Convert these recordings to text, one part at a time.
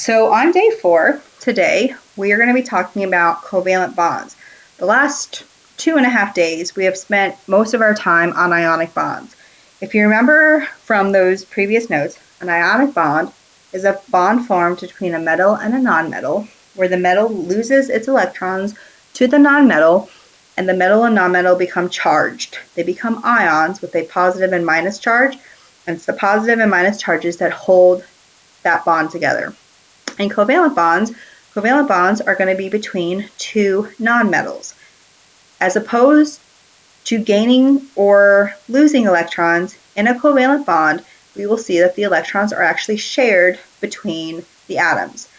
So on day 4, today, we are going to be talking about covalent bonds. The last 2.5 days, we have spent most of our time on ionic bonds. If you remember from those previous notes, an ionic bond is a bond formed between a metal and a nonmetal, where the metal loses its electrons to the nonmetal, and the metal and nonmetal become charged. They become ions with a positive and minus charge, and it's the positive and minus charges that hold that bond together. In covalent bonds are going to be between two nonmetals. As opposed to gaining or losing electrons in a covalent bond, we will see that the electrons are actually shared between the atoms.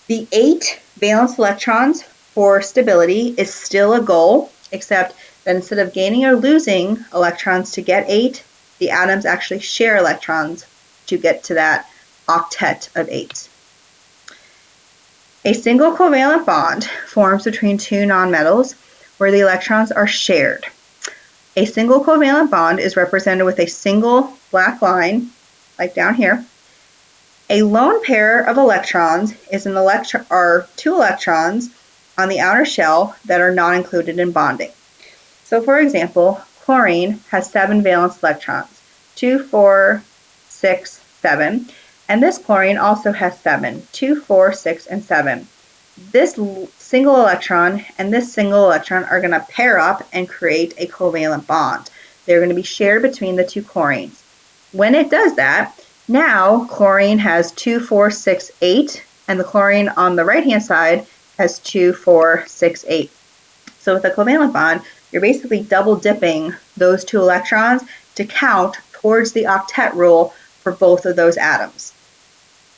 The 8 valence electrons for stability is still a goal, except that instead of gaining or losing electrons to get 8, the atoms actually share electrons to get to that octet of 8. A single covalent bond forms between two nonmetals where the electrons are shared. A single covalent bond is represented with a single black line, like down here. A lone pair of electrons is are 2 electrons on the outer shell that are not included in bonding. So for example, chlorine has 7 valence electrons, 2, 4, 6, 7, and this chlorine also has 7, 2, 4, 6, and 7. This single electron and this single electron are going to pair up and create a covalent bond. They're going to be shared between the 2 chlorines. When it does that, now chlorine has 2, 4, 6, 8, and the chlorine on the right-hand side has 2, 4, 6, 8. So with a covalent bond, you're basically double dipping those 2 electrons to count towards the octet rule for both of those atoms.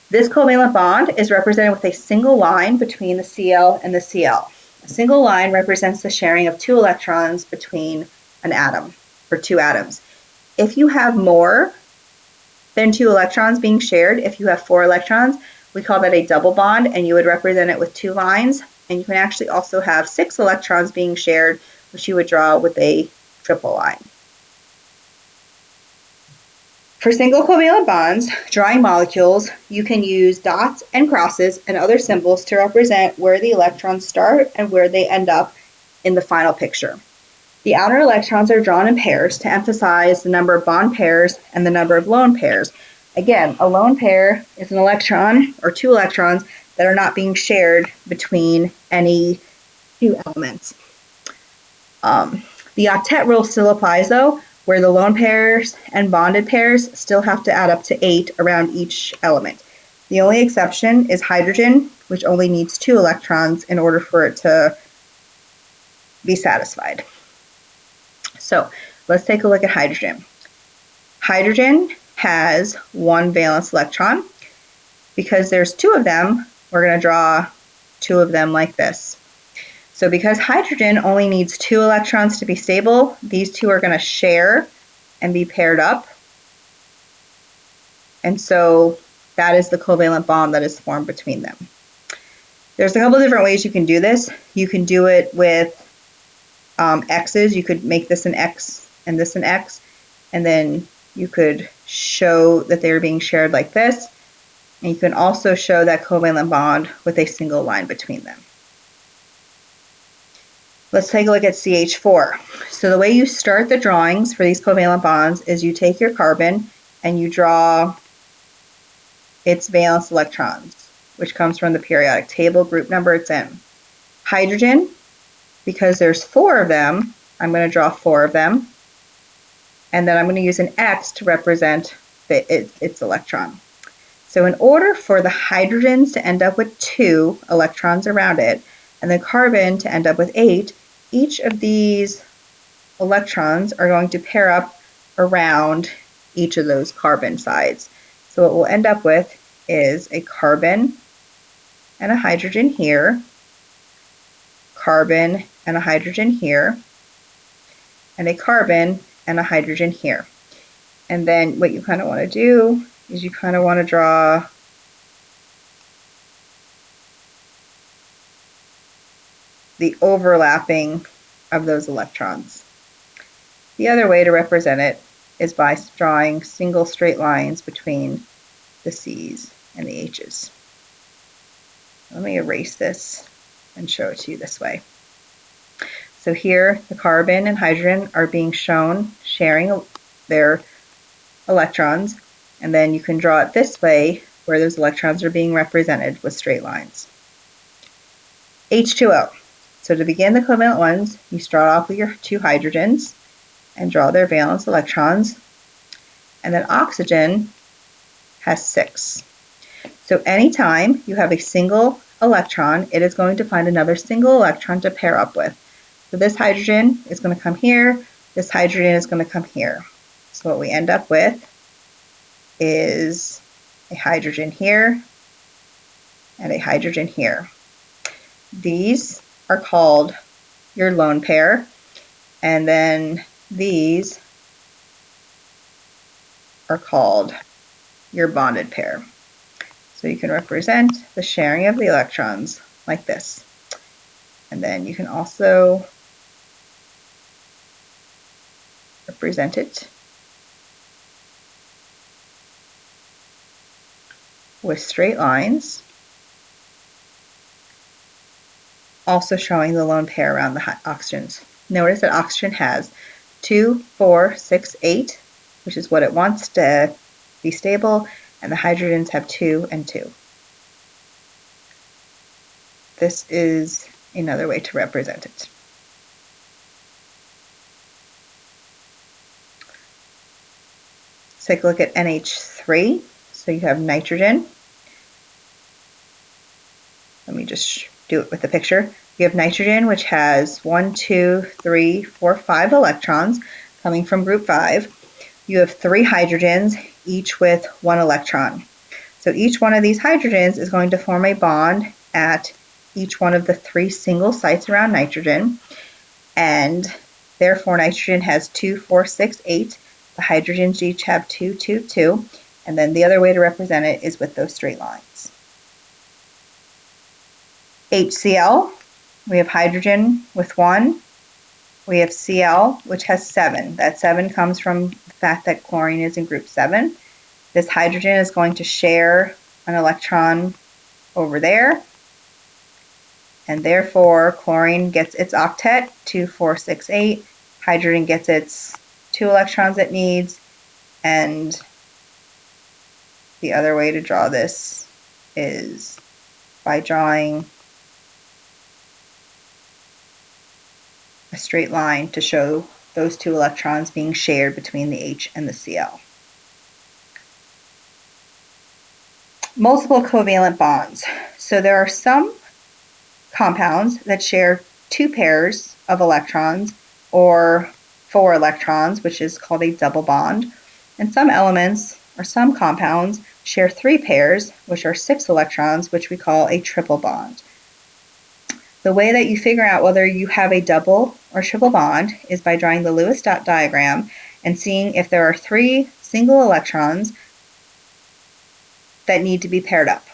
This covalent bond is represented with a single line between the Cl and the Cl. A single line represents the sharing of 2 electrons between an atom, or 2 atoms. If you have more than 2 electrons being shared, if you have 4 electrons, we call that a double bond, and you would represent it with 2 lines. And you can actually also have 6 electrons being shared, which you would draw with a triple line. For single covalent bonds, drawing molecules, you can use dots and crosses and other symbols to represent where the electrons start and where they end up in the final picture. The outer electrons are drawn in pairs to emphasize the number of bond pairs and the number of lone pairs. Again, a lone pair is an electron or 2 electrons that are not being shared between any 2 elements. The octet rule still applies though, where the lone pairs and bonded pairs still have to add up to 8 around each element. The only exception is hydrogen, which only needs 2 electrons in order for it to be satisfied. So let's take a look at hydrogen. Hydrogen has 1 valence electron. Because there's 2 of them, we're going to draw 2 of them like this. So because hydrogen only needs 2 electrons to be stable, these 2 are going to share and be paired up. And so that is the covalent bond that is formed between them. There's a couple different ways you can do this. You can do it with X's. You could make this an X and this an X, and then you could show that they're being shared like this. And you can also show that covalent bond with a single line between them. Let's take a look at CH4. So the way you start the drawings for these covalent bonds is you take your carbon and you draw its valence electrons, which comes from the periodic table group number it's in. Hydrogen, because there's 4 of them, I'm going to draw 4 of them. And then I'm going to use an X to represent its electron. So in order for the hydrogens to end up with 2 electrons around it, and the carbon to end up with 8, each of these electrons are going to pair up around each of those carbon sides. So what we'll end up with is a carbon and a hydrogen here, carbon and a hydrogen here, and a carbon and a hydrogen here. And then what you kind of want to do is you kind of want to draw the overlapping of those electrons. The other way to represent it is by drawing single straight lines between the C's and the H's. Let me erase this and show it to you this way. So here the carbon and hydrogen are being shown sharing their electrons, and then you can draw it this way where those electrons are being represented with straight lines. H2O. So to begin the covalent ones, you start off with your two hydrogens and draw their valence electrons, and then oxygen has 6. So anytime you have a single electron, it is going to find another single electron to pair up with. So this hydrogen is going to come here, this hydrogen is going to come here. So what we end up with is a hydrogen here and a hydrogen here. These are called your lone pair, and then these are called your bonded pair. So you can represent the sharing of the electrons like this. And then you can also represent it with straight lines, also showing the lone pair around the oxygens. Notice that oxygen has 2, 4, 6, 8, which is what it wants to be stable, and the hydrogens have 2 and 2. This is another way to represent it. Let's take a look at NH3. So you have nitrogen. Let me just do it with the picture. You have nitrogen, which has 1, 2, 3, 4, 5 electrons coming from group 5. You have 3 hydrogens, each with 1 electron. So each one of these hydrogens is going to form a bond at each one of the 3 single sites around nitrogen, and therefore nitrogen has 2, 4, 6, 8. The hydrogens each have 2, 2, 2, and then the other way to represent it is with those straight lines. HCl, we have hydrogen with 1. We have Cl, which has 7. That 7 comes from the fact that chlorine is in group 7. This hydrogen is going to share an electron over there, and therefore chlorine gets its octet, 2, 4, 6, 8. Hydrogen gets its 2 electrons it needs, and the other way to draw this is by drawing a straight line to show those 2 electrons being shared between the H and the Cl. Multiple covalent bonds. So there are some compounds that share 2 pairs of electrons or 4 electrons, which is called a double bond. And some elements or some compounds share 3 pairs, which are 6 electrons, which we call a triple bond. The way that you figure out whether you have a double or triple bond is by drawing the Lewis dot diagram and seeing if there are 3 single electrons that need to be paired up.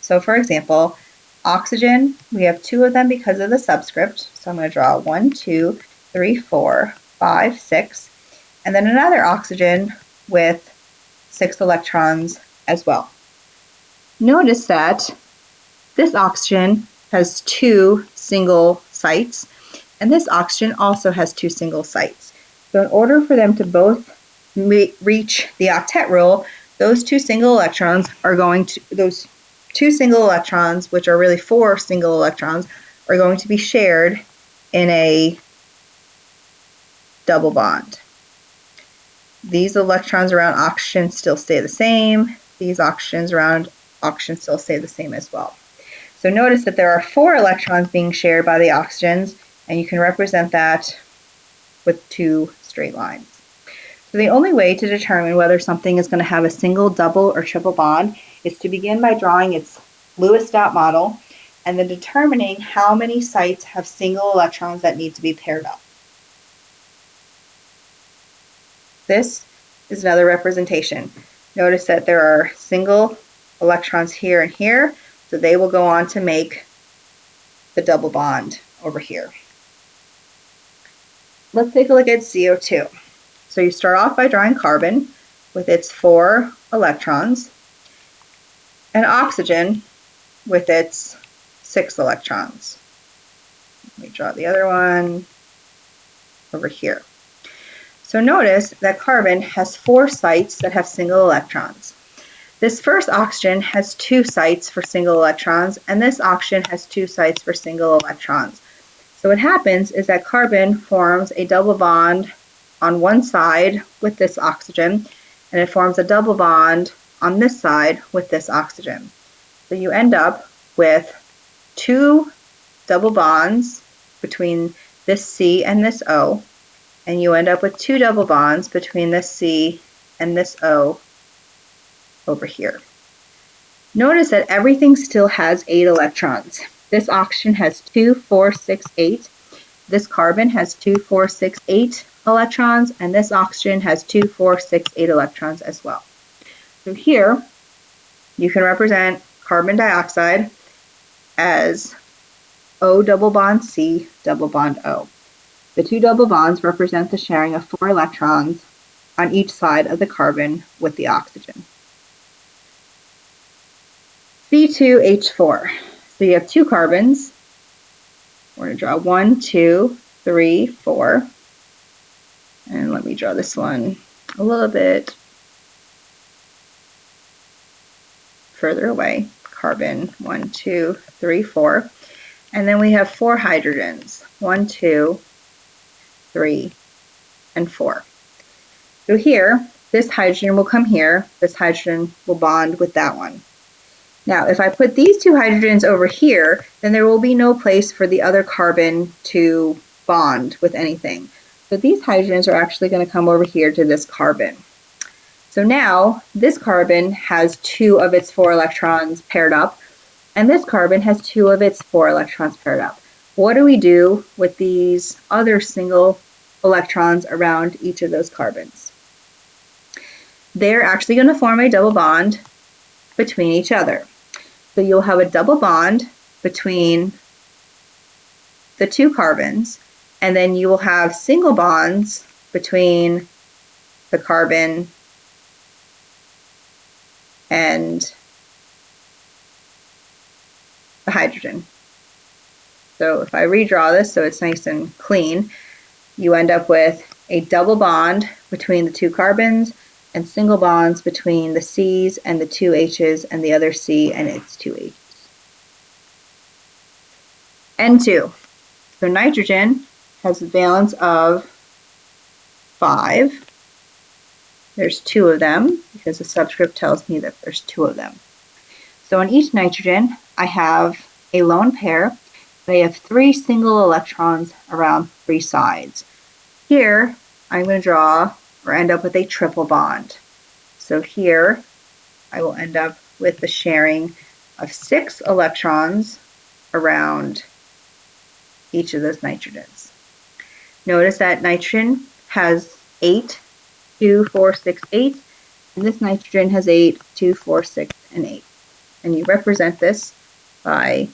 So for example, oxygen, we have 2 of them because of the subscript. So I'm going to draw 1, 2, 3, 4, 5, 6, and then another oxygen with 6 electrons as well. Notice that this oxygen has 2 single sites, and this oxygen also has 2 single sites. So in order for them to both reach the octet rule, those 2 single electrons are going to, those 2 single electrons, which are really 4 single electrons, are going to be shared in a double bond. These electrons around oxygen still stay the same. These oxygens around oxygen still stay the same as well. So notice that there are 4 electrons being shared by the oxygens, and you can represent that with 2 straight lines. So the only way to determine whether something is going to have a single, double, or triple bond is to begin by drawing its Lewis dot model and then determining how many sites have single electrons that need to be paired up. This is another representation. Notice that there are single electrons here and here, so they will go on to make the double bond over here. Let's take a look at CO2. So you start off by drawing carbon with its 4 electrons, and oxygen with its 6 electrons. Let me draw the other one over here. So notice that carbon has 4 sites that have single electrons. This first oxygen has 2 sites for single electrons, and this oxygen has 2 sites for single electrons. So what happens is that carbon forms a double bond on one side with this oxygen, and it forms a double bond on this side with this oxygen. So you end up with 2 double bonds between this C and this O, and you end up with 2 double bonds between this C and this O over here. Notice that everything still has 8 electrons. This oxygen has 2, 4, 6, 8. This carbon has 2, 4, 6, 8 electrons, and this oxygen has 2, 4, 6, 8 electrons as well. So here you can represent carbon dioxide as O double bond C double bond O. The 2 double bonds represent the sharing of 4 electrons on each side of the carbon with the oxygen. C2H4. So you have 2 carbons. We're going to draw 1, 2, 3, 4. And let me draw this one a little bit further away. Carbon 1, 2, 3, 4. And then we have 4 hydrogens. 1, 2, 3, and 4. So here, this hydrogen will come here. This hydrogen will bond with that one. Now, if I put these 2 hydrogens over here, then there will be no place for the other carbon to bond with anything. So these hydrogens are actually going to come over here to this carbon. So now, this carbon has 2 of its 4 electrons paired up, and this carbon has 2 of its 4 electrons paired up. What do we do with these other single electrons around each of those carbons? They're actually going to form a double bond between each other. So you'll have a double bond between the 2 carbons, and then you will have single bonds between the carbon and the hydrogen. So if I redraw this so it's nice and clean, you end up with a double bond between the 2 carbons and single bonds between the C's and the 2 H's and the other C and its 2 H's. N2. So nitrogen has a valence of 5. There's 2 of them because the subscript tells me that there's 2 of them. So on each nitrogen, I have a lone pair. They have 3 single electrons around 3 sides. Here, I'm going to draw or end up with a triple bond. So here, I will end up with the sharing of 6 electrons around each of those nitrogens. Notice that nitrogen has 8, 2, 4, 6, 8, and this nitrogen has 8, 2, 4, 6, and 8. And you represent this by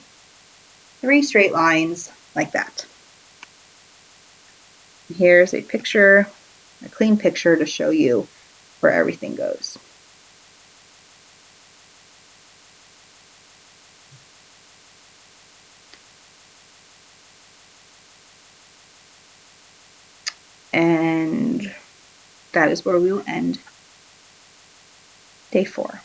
3 straight lines like that. And here's a picture, a clean picture to show you where everything goes. And that is where we will end day 4.